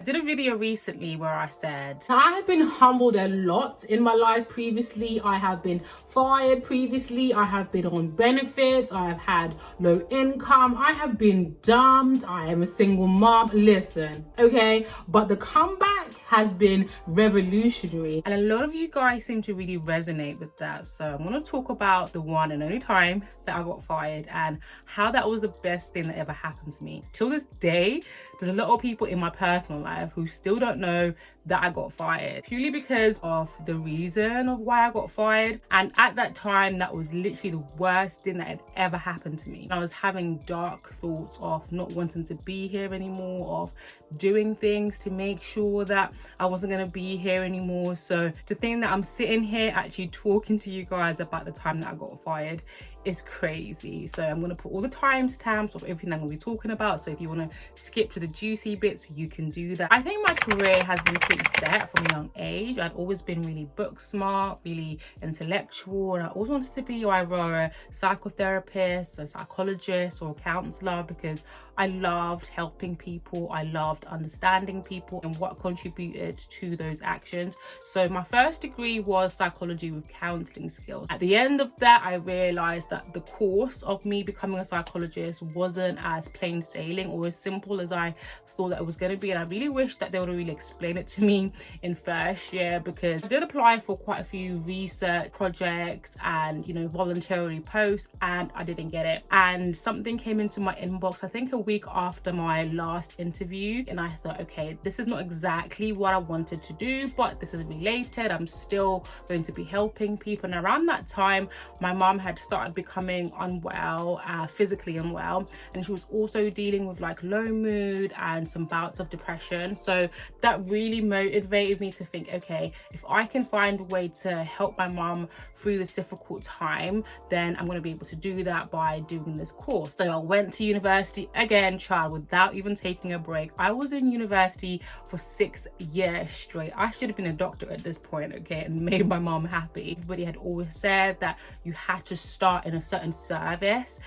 I did a video recently where I said, I have been humbled a lot in my life previously. I have been fired previously. I have been on benefits. I have had low income. I have been dumped. I am a single mom. Listen, okay? But the comeback has been revolutionary. And a lot of you guys seem to really resonate with that. So I'm going to talk about the one and only time that I got fired and how that was the best thing that ever happened to me. Till this day, there's a lot of people in my personal life who still don't know that I got fired purely because of the reason of why I got fired. And at that time, that was literally the worst thing that had ever happened to me. I was having dark thoughts of not wanting to be here anymore, of doing things to make sure that I wasn't going to be here anymore. So to think that I'm sitting here actually talking to you guys about the time that I got fired is crazy. So I'm going to put all the timestamps of everything I'm going to be talking about. So if you want to skip to the juicy bits, you can do that. I think my career has been pretty set from a young age. I'd always been really book smart, really intellectual, and I always wanted to be either a psychotherapist, a psychologist, or a counselor because I loved helping people. I loved understanding people and what contributed to those actions. So my first degree was psychology with counseling skills. At the end of that, I realized that the course of me becoming a psychologist wasn't as plain sailing or as simple as I thought that it was going to be, and I really wish that they would have really explained it to me in first year, because I did apply for quite a few research projects and voluntarily posts, and I didn't get it. And something came into my inbox I think a week after my last interview, and I thought, okay, this is not exactly what I wanted to do, but this is related. I'm still going to be helping people. And around that time, my mom had started becoming unwell, physically unwell, and she was also dealing with like low mood and some bouts of depression. So that really motivated me to think, okay, if I can find a way to help my mom through this difficult time, then I'm going to be able to do that by doing this course. So I went to university again, child, without even taking a break. I was in university for 6 years straight. I should have been a doctor at this point, okay, and made my mom happy. Everybody had always said that you had to start in a certain service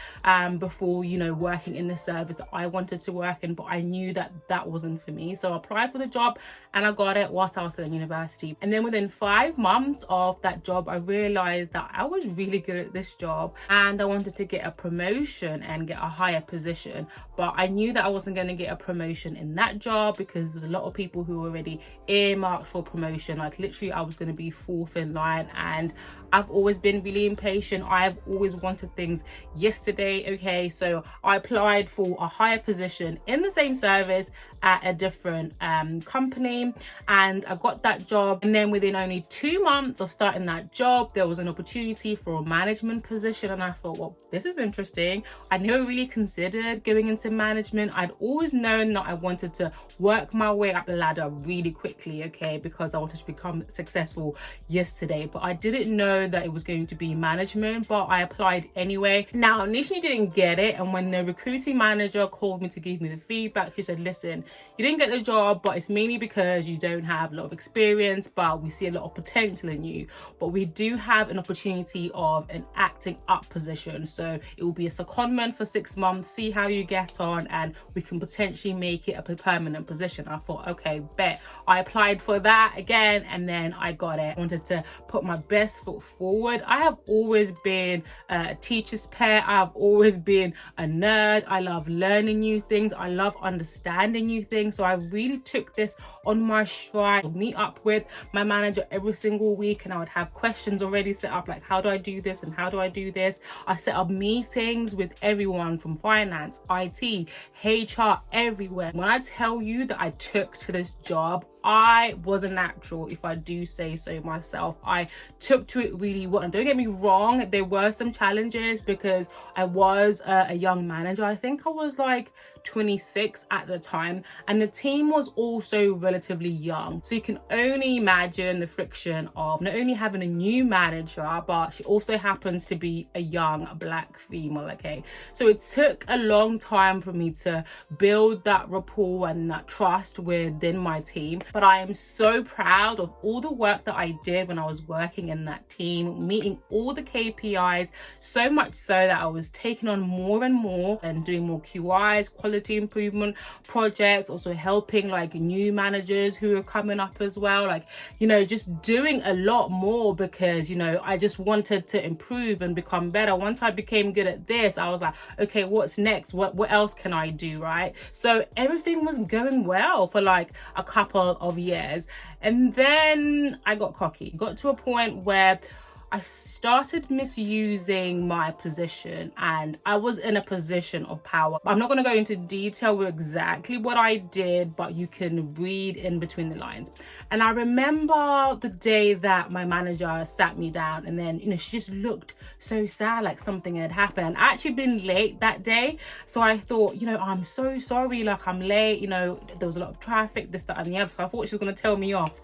before working in the service that I wanted to work in, but I knew that that wasn't for me. So I applied for the job and I got it whilst I was still in university. And then within 5 months of that job, I realized that I was really good at this job and I wanted to get a promotion and get a higher position. But I knew that I wasn't going to get a promotion in that job because there's a lot of people who were already earmarked for promotion. Like literally I was going to be fourth in line, and I've always been really impatient. I've always wanted things yesterday, okay? So I applied for a higher position in the same service at a different company, and I got that job. And then within only 2 months of starting that job, there was an opportunity for a management position, and I thought, well, this is interesting. I never really considered going into management. I'd always known that I wanted to work my way up the ladder really quickly, okay, because I wanted to become successful yesterday, but I didn't know that it was going to be management. But I applied anyway. Now, I initially didn't get it, and when the recruiting manager called me to give me the feedback, she said, listen, you didn't get the job, but it's mainly because you don't have a lot of experience, but we see a lot of potential in you. But we do have an opportunity of an acting up position, so it will be a secondment for 6 months, see how you get on, and we can potentially make it a permanent position. I thought, okay, bet. I applied for that again, and then I got it. I wanted to put my best foot forward. I have always been a teacher's pet. I've always been a nerd. I love learning new things. I love understanding new things. So I really took this on my stride. I'd meet up with my manager every single week, and I would have questions already set up, like how do I do this and how do I do this. I set up meetings with everyone from finance, IT, HR, everywhere. When I tell you that I took to this job, I was a natural, if I do say so myself. I took to it really well. And don't get me wrong, there were some challenges because I was a young manager. I think I was like 26 at the time, and the team was also relatively young. So you can only imagine the friction of not only having a new manager, but she also happens to be a young black female, okay? So it took a long time for me to build that rapport and that trust within my team. But I am so proud of all the work that I did when I was working in that team, meeting all the KPIs, so much so that I was taking on more and more and doing more QIs, quality improvement projects, also helping like new managers who are coming up as well, like, you know, just doing a lot more because, you know, I just wanted to improve and become better. Once I became good at this, I was like, okay, what's next? What else can I do, right? So everything was going well for like a couple of years, and then I got cocky. Got to a point where I started misusing my position, and I was in a position of power. I'm not going to go into detail with exactly what I did, but you can read in between the lines. And I remember the day that my manager sat me down, and then, you know, she just looked so sad, like something had happened. I'd actually been late that day, so I thought, you know, I'm so sorry, like I'm late, you know, there was a lot of traffic, this, that, and the other. So I thought she was going to tell me off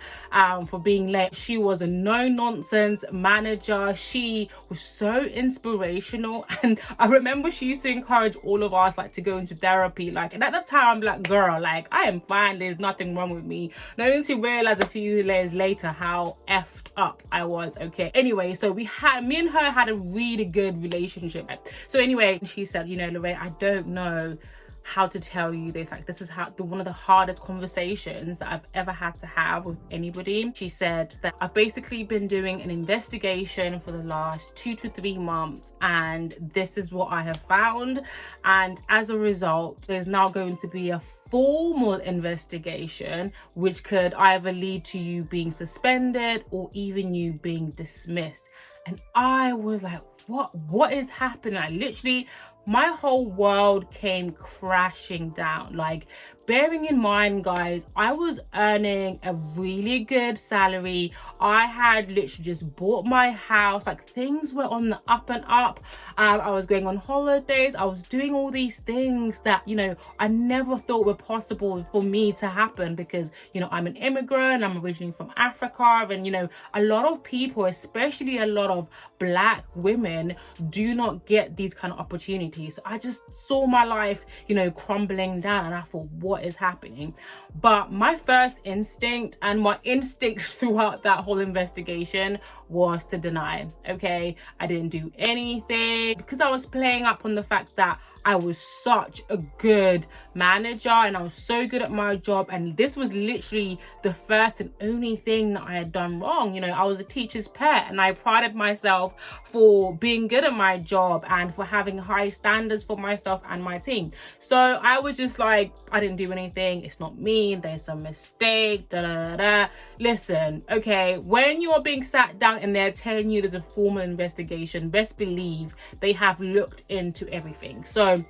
for being late. She was a no-nonsense manager. She was so inspirational, and I remember she used to encourage all of us like to go into therapy, like, and at that time I'm like, girl, like I am fine, there's nothing wrong with me. Knowing to realize a few years later how effed up I was. Okay, anyway, so me and her had a really good relationship. So anyway, she said, you know, Lorraine, I don't know how to tell you this, like this is one of the hardest conversations that I've ever had to have with anybody. She said that I've basically been doing an investigation for the last 2 to 3 months, and this is what I have found, and as a result there's now going to be a formal investigation which could either lead to you being suspended or even you being dismissed. And I was like, what is happening? I literally, my whole world came crashing down. Like, bearing in mind, guys, I was earning a really good salary. I had literally just bought my house. Like, things were on the up and up. I was going on holidays. I was doing all these things that, you know, I never thought were possible for me to happen because, you know, I'm an immigrant. I'm originally from Africa. And, you know, a lot of people, especially a lot of Black women, do not get these kind of opportunities. So I just saw my life, you know, crumbling down, and I thought, what is happening? But my first instinct, and my instinct throughout that whole investigation, was to deny. Okay, I didn't do anything because I was playing up on the fact that I was such a good manager and I was so good at my job, and this was literally the first and only thing that I had done wrong. You know, I was a teacher's pet and I prided myself for being good at my job and for having high standards for myself and my team. So I was just like, I didn't do anything, it's not me, there's a mistake, da da da da. Listen, okay, when you are being sat down and they're telling you there's a formal investigation, best believe they have looked into everything. So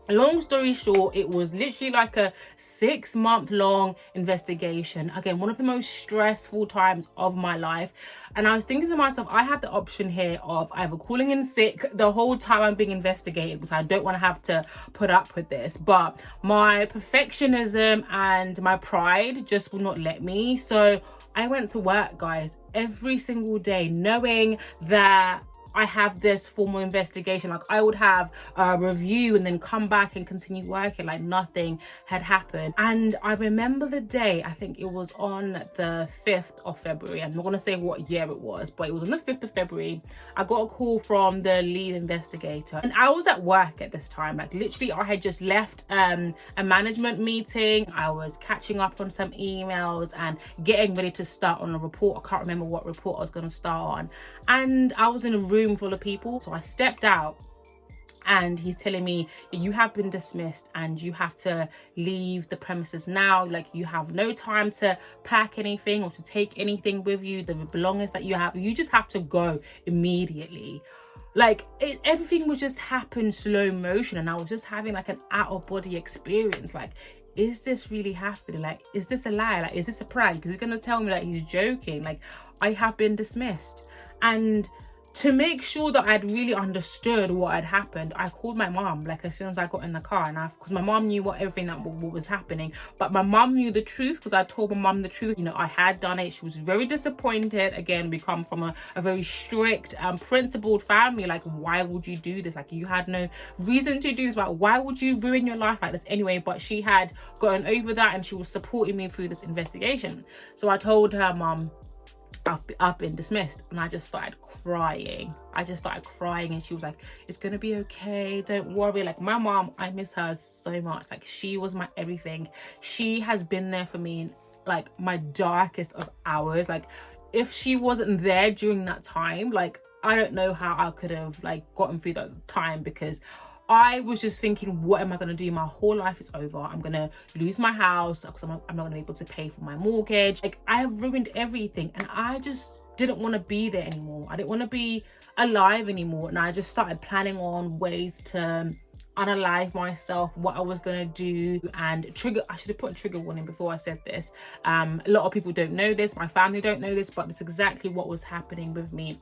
long story short, it was literally like a 6-month long investigation. Again, one of the most stressful times of my life. And I was thinking to myself, I had the option here of either calling in sick the whole time I'm being investigated, because I don't want to have to put up with this. But my perfectionism and my pride just will not let me. So I went to work, guys, every single day, knowing that I have this formal investigation. Like, I would have a review and then come back and continue working like nothing had happened. And I remember the day, I think it was on the 5th of February. I'm not going to say what year it was, but it was on the 5th of February. I got a call from the lead investigator, and I was at work at this time. Like, literally, I had just left a management meeting. I was catching up on some emails and getting ready to start on a report. I can't remember what report I was going to start on. And I was in a room full of people. So I stepped out, and he's telling me, you have been dismissed and you have to leave the premises now. Like, you have no time to pack anything or to take anything with you. The belongings that you have, you just have to go immediately. Like, everything was just happening slow motion, and I was just having like an out of body experience. Like, is this really happening? Like, is this a lie? Like, is this a prank? Is he gonna tell me that he's joking? Like, I have been dismissed. And to make sure that I'd really understood what had happened, I called my mom, like, as soon as I got in the car, and because my mom knew everything what was happening, but my mom knew the truth because I told my mom the truth. You know, I had done it. She was very disappointed. Again, we come from a very strict, principled family. Like, why would you do this? Like, you had no reason to do this. Like, why would you ruin your life like this anyway? But she had gotten over that, and she was supporting me through this investigation. So I told her, Mom, I've been dismissed, and I just started crying. And she was like, it's gonna be okay, don't worry. Like, my mom, I miss her so much. Like, she was my everything. She has been there for me in like my darkest of hours. Like, if she wasn't there during that time, like, I don't know how I could have like gotten through that time, because I was just thinking, what am I going to do? My whole life is over. I'm going to lose my house because I'm not going to be able to pay for my mortgage. Like, I have ruined everything, and I just didn't want to be there anymore. I didn't want to be alive anymore. And I just started planning on ways to unalive myself, what I was going to do, and I should have put a trigger warning before I said this. A lot of people don't know this. My family don't know this, but it's exactly what was happening with me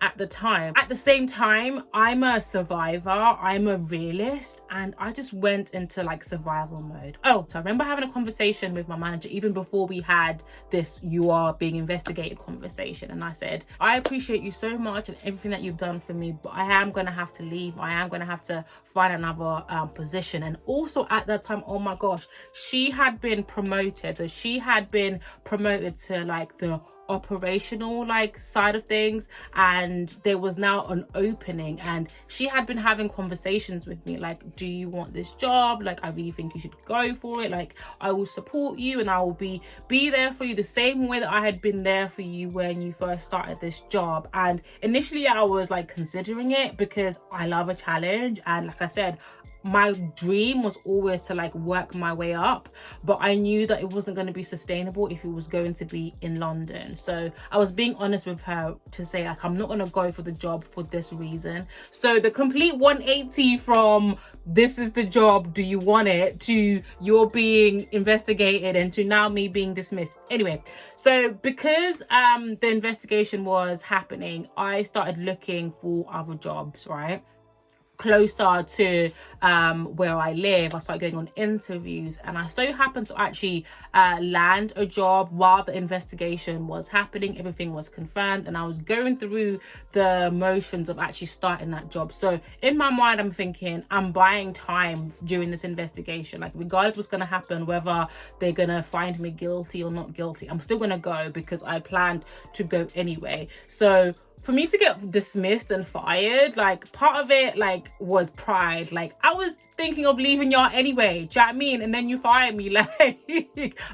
at the time. At the same time, I'm a survivor, I'm a realist, and I just went into like survival mode. Oh, so I remember having a conversation with my manager even before we had this "you are being investigated" conversation, and I said, I appreciate you so much and everything that you've done for me, but I am gonna have to leave. I am gonna have to find another position. And also at that time, oh my gosh, she had been promoted. So she had been promoted to like the operational like side of things, and there was now an opening, and she had been having conversations with me like, do you want this job? Like, I really think you should go for it. Like, I will support you, and I will be there for you the same way that I had been there for you when you first started this job. And initially I was like considering it because I love a challenge, and like I said, my dream was always to like work my way up, but I knew that it wasn't going to be sustainable if it was going to be in London. So I was being honest with her to say like, I'm not going to go for the job for this reason. So the complete 180 from this is the job, do you want it, to you're being investigated, and to now me being dismissed. Anyway, so because the investigation was happening, I started looking for other jobs, right, closer to where I live. I started going on interviews, and I so happened to actually land a job while the investigation was happening. Everything was confirmed, and I was going through the motions of actually starting that job. So in my mind, I'm thinking, I'm buying time during this investigation. Like, regardless what's going to happen, whether they're going to find me guilty or not guilty, I'm still going to go because I planned to go anyway. So for me to get dismissed and fired, like, part of it like was pride. Like, I was thinking of leaving y'all anyway, do you know what I mean? And then you fired me. Like,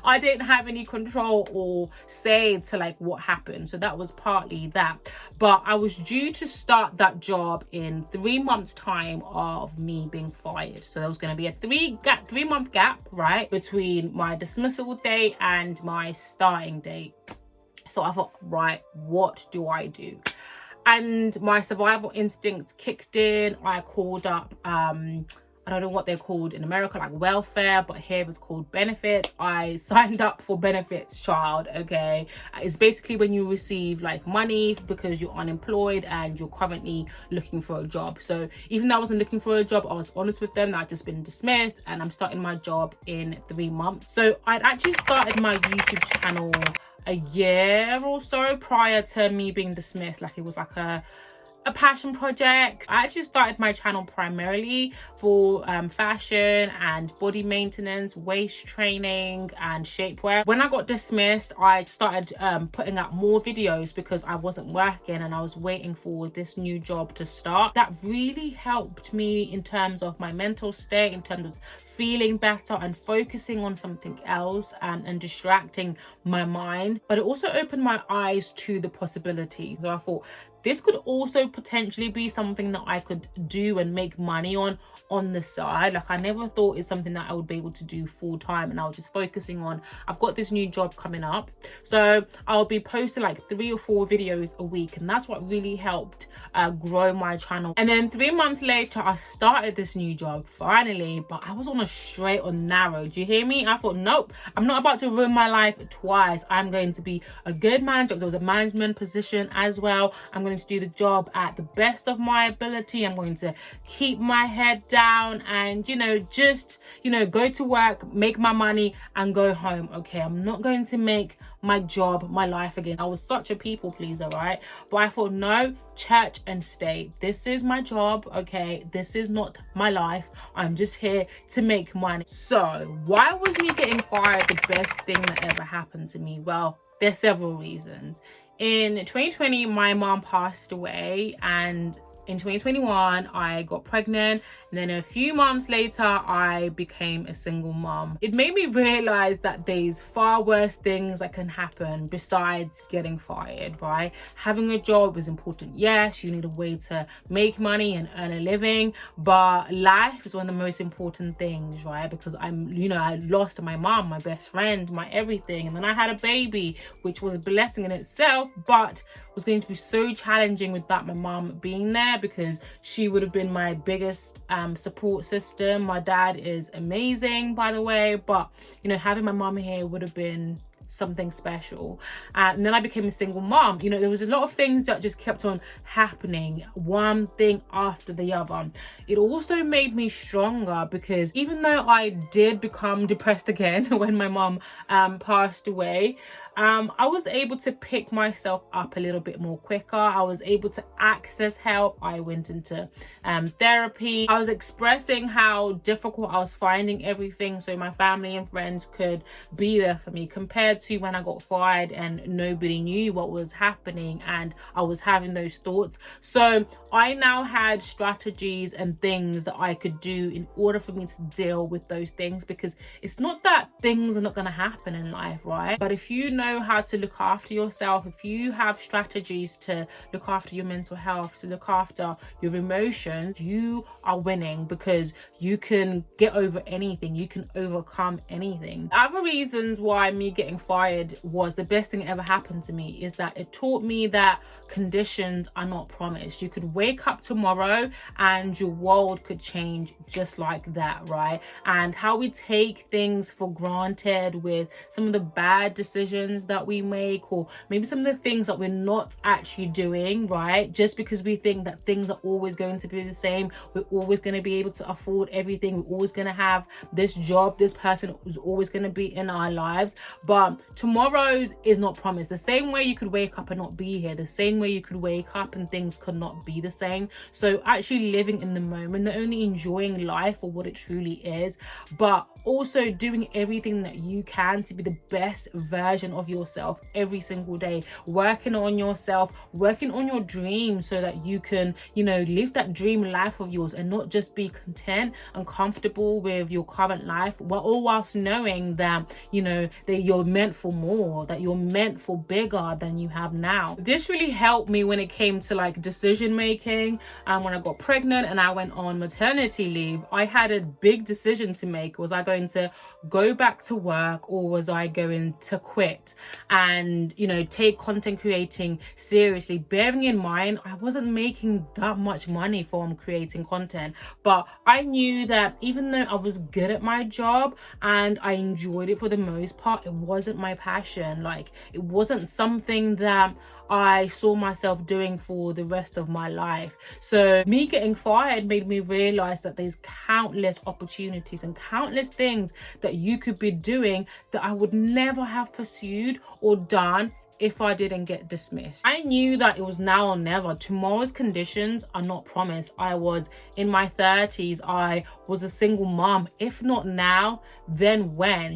I didn't have any control or say to like what happened. So that was partly that. But I was due to start that job in 3 months time of me being fired. So there was going to be a 3 month gap, right, between my dismissal date and my starting date. So I thought, right, what do I do? And my survival instincts kicked in. I called up, I don't know what they're called in America, like welfare, but here it's called benefits. I signed up for benefits, child, okay? It's basically when you receive like money because you're unemployed and you're currently looking for a job. So even though I wasn't looking for a job, I was honest with them that I'd just been dismissed, and I'm starting my job in 3 months. So I'd actually started my YouTube channel a year or so prior to me being dismissed. Like, it was like a passion project. I actually started my channel primarily for fashion and body maintenance, waist training and shapewear. When I got dismissed, I started putting out more videos because I wasn't working and I was waiting for this new job to start. That really helped me in terms of my mental state, in terms of feeling better and focusing on something else, and distracting my mind. But it also opened my eyes to the possibilities. So I thought, this could also potentially be something that I could do and make money on the side. Like, I never thought it's something that I would be able to do full time, and I was just focusing on, I've got this new job coming up, so I'll be posting like 3 or 4 videos a week, and that's what really helped grow my channel. And then 3 months later, I started this new job finally, but I was on a straight or narrow. Do you hear me? I thought, nope, I'm not about to ruin my life twice. I'm going to be a good manager, because it was a management position as well. I'm going going to do the job at the best of my ability. I'm going to keep my head down and, just, go to work, make my money and go home. Okay, I'm not going to make my job my life again. I was such a people pleaser, right? But I thought, no, church and state. This is my job, okay? This is not my life. I'm just here to make money. So why was me getting fired the best thing that ever happened to me? Well, there's several reasons. In 2020, my mom passed away, and in 2021, I got pregnant, and then a few months later, I became a single mom. It made me realize that there's far worse things that can happen besides getting fired, right? Having a job is important. Yes, you need a way to make money and earn a living, but life is one of the most important things, right? Because I lost my mom, my best friend, my everything, and then I had a baby, which was a blessing in itself, but was going to be so challenging without my mom being there, because she would have been my biggest support system. My dad is amazing, by the way, but having my mom here would have been something special. And then I became a single mom. There was a lot of things that just kept on happening, one thing after the other. It also made me stronger, because even though I did become depressed again when my mom passed away, I was able to pick myself up a little bit more quicker. I was able to access help. I went into therapy. I was expressing how difficult I was finding everything, so my family and friends could be there for me, compared to when I got fired and nobody knew what was happening and I was having those thoughts. So I now had strategies and things that I could do in order for me to deal with those things, because it's not that things are not going to happen in life, right? But if you know how to look after yourself, if you have strategies to look after your mental health, to look after your emotions, you are winning, because you can get over anything, you can overcome anything. Other reasons why me getting fired was the best thing that ever happened to me is that it taught me that conditions are not promised. You could wake up tomorrow and your world could change just like that, right? And how we take things for granted with some of the bad decisions that we make, or maybe some of the things that we're not actually doing, right? Just because we think that things are always going to be the same, we're always going to be able to afford everything, we're always going to have this job, this person is always going to be in our lives. But tomorrow's is not promised. The same way you could wake up and not be here, the same way you could wake up and things could not be the same. So actually living in the moment, not only enjoying life for what it truly is, but also doing everything that you can to be the best version of yourself every single day, working on yourself, working on your dreams, so that you can live that dream life of yours and not just be content and comfortable with your current life, all whilst knowing that that you're meant for more, that you're meant for bigger than you have now. This really helped me when it came to decision making. When I got pregnant and I went on maternity leave, I had a big decision to make. Was I going to go back to work, or was I going to quit and take content creating seriously, bearing in mind I wasn't making that much money from creating content? But I knew that even though I was good at my job and I enjoyed it for the most part, it wasn't my passion. It wasn't something that I saw myself doing for the rest of my life. So me getting fired made me realize that there's countless opportunities and countless things that you could be doing that I would never have pursued or done if I didn't get dismissed. I knew that it was now or never. Tomorrow's conditions are not promised. I was in my 30s. I was a single mom. If not now, then when?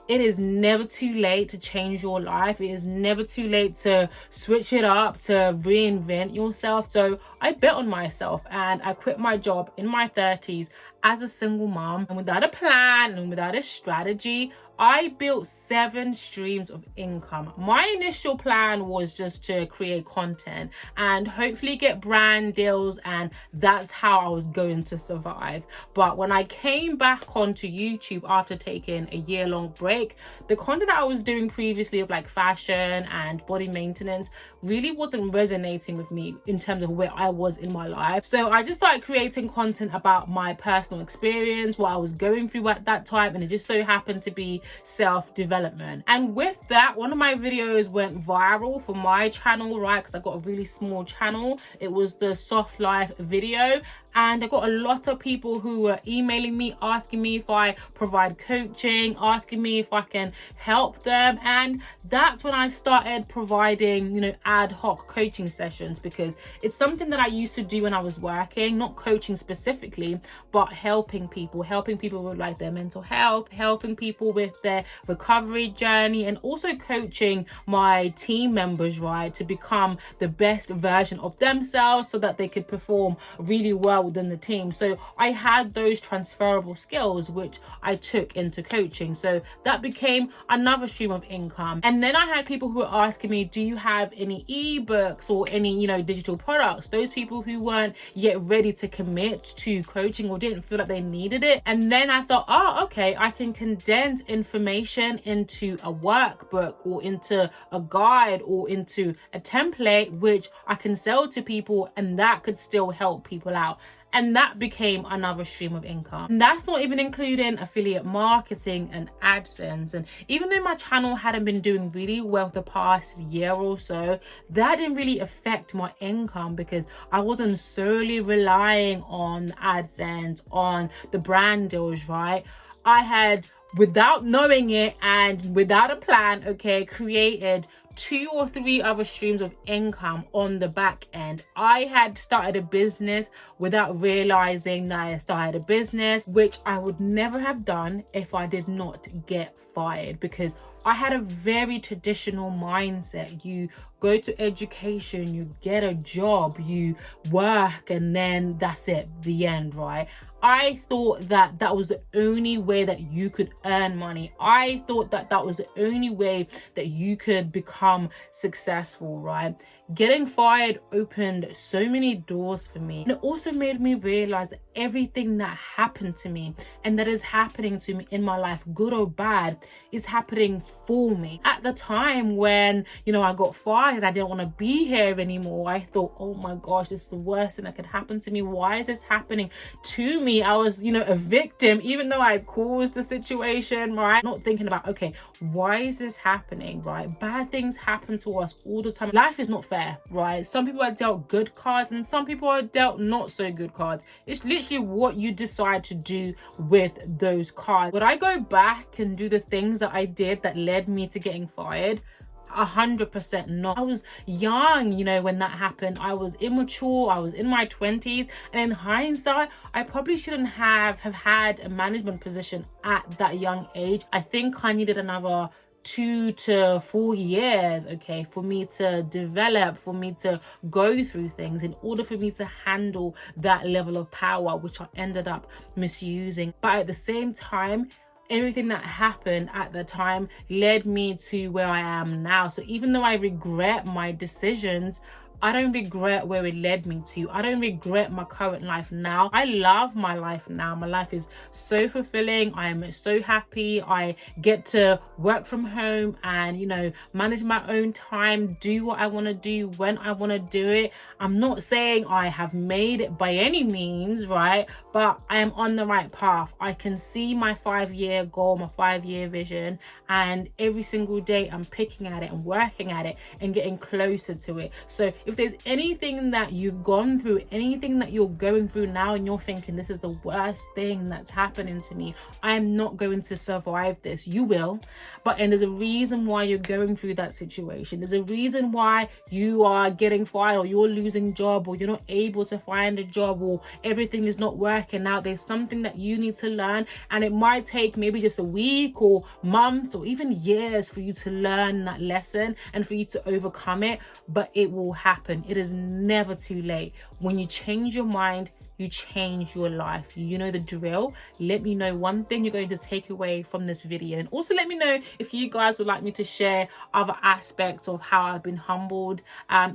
It is never too late to change your life. It is never too late to switch it up, to reinvent yourself. So I bet on myself and I quit my job in my 30s as a single mom, and without a plan and without a strategy, I built 7 streams of income. My initial plan was just to create content and hopefully get brand deals, and that's how I was going to survive. But when I came back onto YouTube after taking a year-long break, the content that I was doing previously of fashion and body maintenance really wasn't resonating with me in terms of where I was in my life. So I just started creating content about my personal experience, what I was going through at that time, and it just so happened to be self-development. And with that, one of my videos went viral for my channel, right? Because I got a really small channel. It was the soft life video, and I got a lot of people who were emailing me, asking me if I provide coaching, asking me if I can help them. And that's when I started providing, ad hoc coaching sessions, because it's something that I used to do when I was working, not coaching specifically, but helping people with like their mental health, helping people with their recovery journey, and also coaching my team members, right, to become the best version of themselves so that they could perform really well within the team. So I had those transferable skills which I took into coaching, so that became another stream of income. And then I had people who were asking me, do you have any ebooks or any digital products? Those people who weren't yet ready to commit to coaching or didn't feel like they needed it. And then I thought, oh, okay, I can condense information into a workbook or into a guide or into a template which I can sell to people, and that could still help people out. And that became another stream of income. And that's not even including affiliate marketing and AdSense. And even though my channel hadn't been doing really well the past year or so, that didn't really affect my income, because I wasn't solely relying on AdSense, on the brand deals, right? I had, without knowing it and without a plan, okay, created 2 or 3 other streams of income on the back end. I had started a business without realizing that I started a business, which I would never have done if I did not get fired, because I had a very traditional mindset. You go to education, you get a job, you work, and then that's it, the end, right? I thought that that was the only way that you could earn money. I thought that that was the only way that you could become successful, right? Getting fired opened so many doors for me. And it also made me realize that everything that happened to me and that is happening to me in my life, good or bad, is happening for me. At the time when, I got fired, I didn't want to be here anymore. I thought, oh my gosh, this is the worst thing that could happen to me. Why is this happening to me? I was, a victim, even though I caused the situation, right? Not thinking about, okay, why is this happening, right? Bad things happen to us all the time. Life is not fair, right? Some people are dealt good cards and some people are dealt not so good cards. It's literally what you decide to do with those cards. Would I go back and do the things that I did that led me to getting fired? 100% not. I was young, when that happened. I was immature. I was in my 20s, and in hindsight, I probably shouldn't have had a management position at that young age. I think I needed another 2 to 4 years, okay, for me to develop, for me to go through things in order for me to handle that level of power, which I ended up misusing. But at the same time, everything that happened at the time led me to where I am now. So even though I regret my decisions, I don't regret where it led me to. I don't regret my current life now. I love my life now. My life is so fulfilling. I am so happy. I get to work from home and, manage my own time, do what I want to do when I want to do it. I'm not saying I have made it by any means, right? But I am on the right path. I can see my 5-year goal, my 5-year vision, and every single day I'm picking at it and working at it and getting closer to it. So if there's anything that you've gone through, anything that you're going through now and you're thinking this is the worst thing that's happening to me, I am not going to survive this. You will, and there's a reason why you're going through that situation. There's a reason why you are getting fired, or you're losing job, or you're not able to find a job, or everything is not working out. There's something that you need to learn, and it might take maybe just a week or months or even years for you to learn that lesson and for you to overcome it, but it will happen. It is never too late. When you change your mind, you change your life. You know the drill. Let me know one thing you're going to take away from this video, and also let me know if you guys would like me to share other aspects of how I've been humbled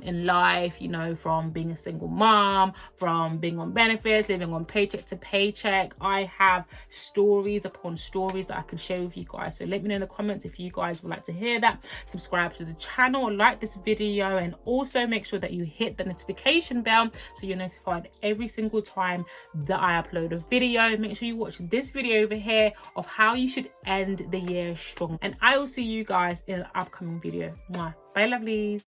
in life, from being a single mom, from being on benefits, living on paycheck to paycheck. I have stories upon stories that I can share with you guys, so let me know in the comments if you guys would like to hear that. Subscribe to the channel, like this video, and also make sure that you hit the notification bell so you're notified every single time time that I upload a video. Make sure you watch this video over here of how you should end the year strong. And I will see you guys in an upcoming video. Mwah. Bye, lovelies.